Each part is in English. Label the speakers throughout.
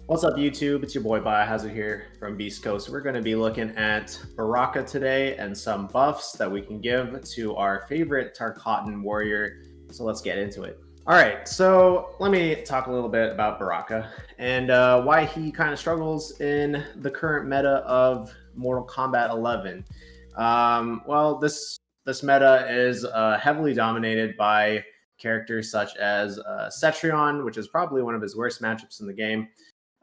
Speaker 1: What's up, YouTube? It's your boy Biohazard here from Beastcoast. We're going to be looking at Baraka today and some buffs that we can give to our favorite Tarkatan warrior. So let's get into it. All right, so let me talk a little bit about Baraka and why he kind of struggles in the current meta of Mortal Kombat 11. This meta is heavily dominated by characters such as Cetrion, which is probably one of his worst matchups in the game,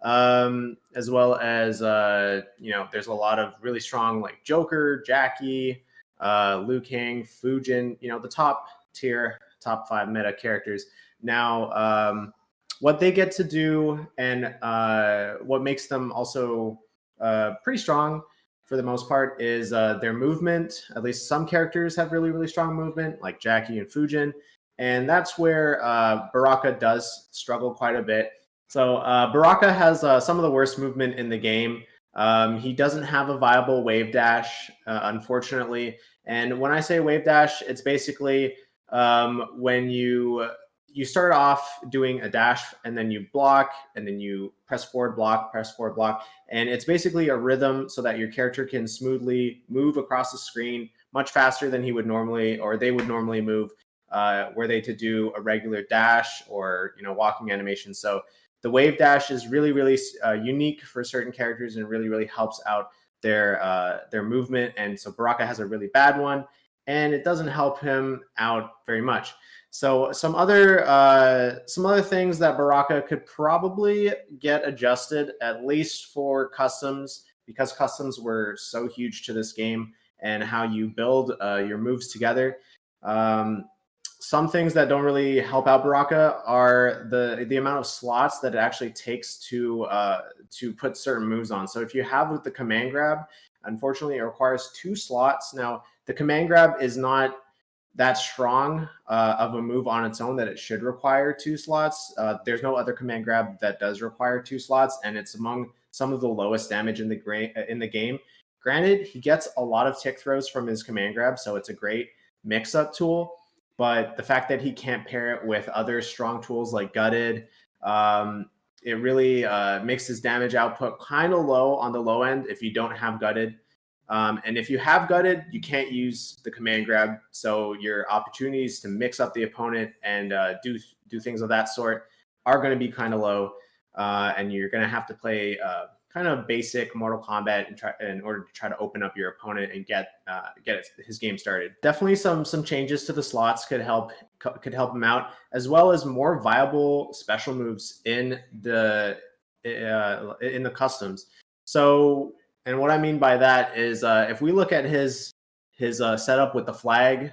Speaker 1: as well as there's a lot of really strong like Joker, Jackie, Liu Kang, Fujin, the top tier, top 5 meta characters. Now, what they get to do and what makes them also pretty strong for the most part is their movement. At least some characters have really, really strong movement, like Jackie and Fujin. And that's where Baraka does struggle quite a bit. So Baraka has some of the worst movement in the game. He doesn't have a viable wave dash, unfortunately. And when I say wave dash, it's basically when you start off doing a dash and then you block and then you press forward block, and it's basically a rhythm so that your character can smoothly move across the screen much faster than he would normally, or they would normally move, were they to do a regular dash or walking animation. So the wave dash is really, really unique for certain characters and really, really helps out their movement. And so Baraka has a really bad one, and it doesn't help him out very much. So some other things that Baraka could probably get adjusted, at least for customs, because customs were so huge to this game and how you build your moves together. Some things that don't really help out Baraka are the amount of slots that it actually takes to put certain moves on. So if you have with the command grab, unfortunately, it requires 2 slots. Now, the command grab is not that strong of a move on its own that it should require 2 slots. There's no other command grab that does require 2 slots, and it's among some of the lowest damage in the game. Granted, he gets a lot of tick throws from his command grab, so it's a great mix-up tool. But the fact that he can't pair it with other strong tools like Gutted, it really makes his damage output kind of low on the low end if you don't have Gutted. And if you have Gutted, you can't use the command grab. So your opportunities to mix up the opponent and do things of that sort are going to be kind of low. And you're going to have to play kind of basic Mortal Kombat in order to try to open up your opponent and get his game started. Definitely some changes to the slots could help him out, as well as more viable special moves in the customs. So, and what I mean by that is if we look at his setup with the flag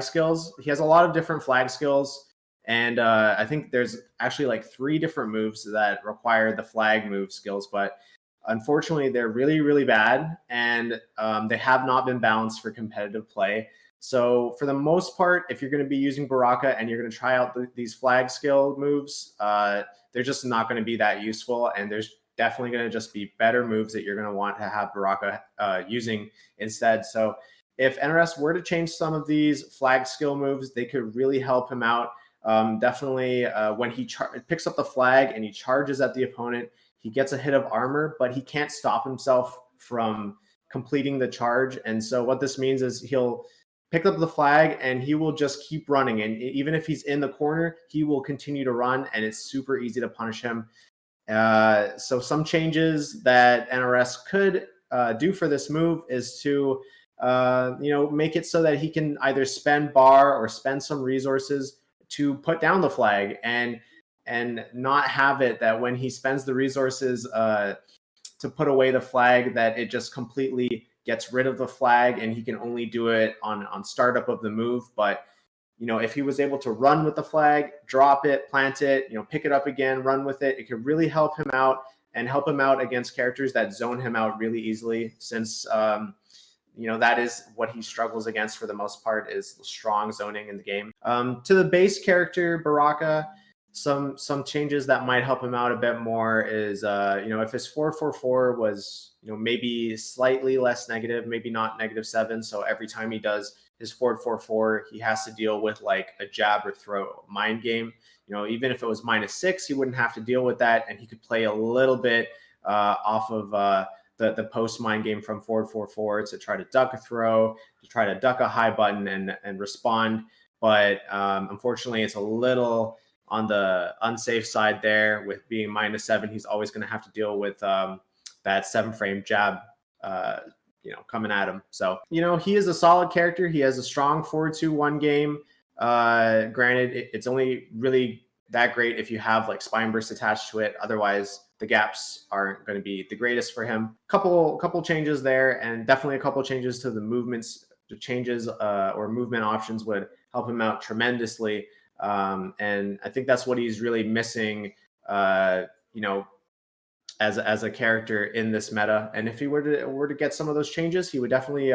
Speaker 1: skills, he has a lot of different flag skills. And I think there's actually like 3 different moves that require the flag move skills, but unfortunately they're really, really bad, and they have not been balanced for competitive play. So for the most part, if you're going to be using Baraka and you're going to try out these flag skill moves, they're just not going to be that useful, and there's definitely going to just be better moves that you're going to want to have Baraka using instead. So if NRS were to change some of these flag skill moves, they could really help him out. Definitely when he picks up the flag and he charges at the opponent, he gets a hit of armor, but he can't stop himself from completing the charge. And so what this means is he'll pick up the flag and he will just keep running. And even if he's in the corner, he will continue to run, and it's super easy to punish him. So some changes that NRS could do for this move is to make it so that he can either spend bar or spend some resources to put down the flag, and not have it that when he spends the resources to put away the flag, that it just completely gets rid of the flag and he can only do it on startup of the move. But if he was able to run with the flag, drop it, plant it, pick it up again, run with it, it could really help him out and help him out against characters that zone him out really easily, since that is what he struggles against for the most part, is strong zoning in the game. To the base character, Baraka, some changes that might help him out a bit more is, if his 444 was, maybe slightly less negative, maybe not -7. So every time he does his forward 4/4, he has to deal with like a jab or throw mind game. You know, even if it was -6, he wouldn't have to deal with that, and he could play a little bit off of the post mind game from forward 4/4 to try to duck a throw, to try to duck a high button and respond. But unfortunately, it's a little on the unsafe side there with being -7. He's always going to have to deal with that 7-frame jab, coming at him. So, he is a solid character. He has a strong 4-2-1 game. Granted, it's only really that great if you have like spine burst attached to it. Otherwise, the gaps aren't going to be the greatest for him. Couple changes there, and definitely a couple changes to the movements. The changes or movement options would help him out tremendously. And I think that's what he's really missing, as a character in this meta. And if he were to get some of those changes, he would definitely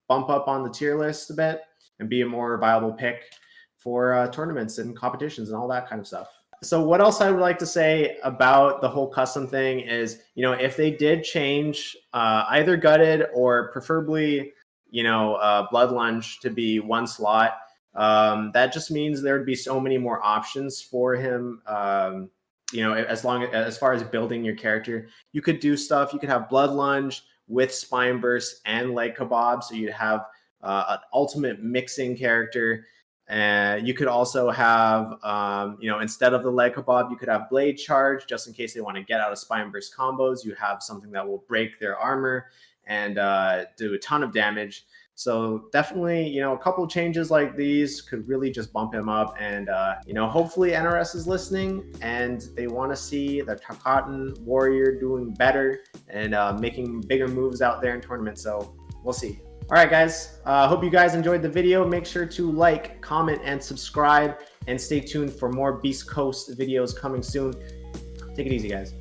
Speaker 1: bump up on the tier list a bit and be a more viable pick for tournaments and competitions and all that kind of stuff. So what else I would like to say about the whole custom thing is, if they did change either gutted or preferably, blood lunge to be one slot, that just means there would be so many more options for him. As far as building your character, you could do stuff. You could have blood lunge with spine burst and leg kebab, so you'd have an ultimate mixing character. And you could also have, instead of the leg kebab, you could have blade charge, just in case they want to get out of spine burst combos. You have something that will break their armor and do a ton of damage. So definitely, a couple changes like these could really just bump him up. And, hopefully NRS is listening and they want to see the Cotton Warrior doing better and making bigger moves out there in tournaments. So we'll see. All right, guys. Hope you guys enjoyed the video. Make sure to like, comment, and subscribe, and stay tuned for more Beastcoast videos coming soon. Take it easy, guys.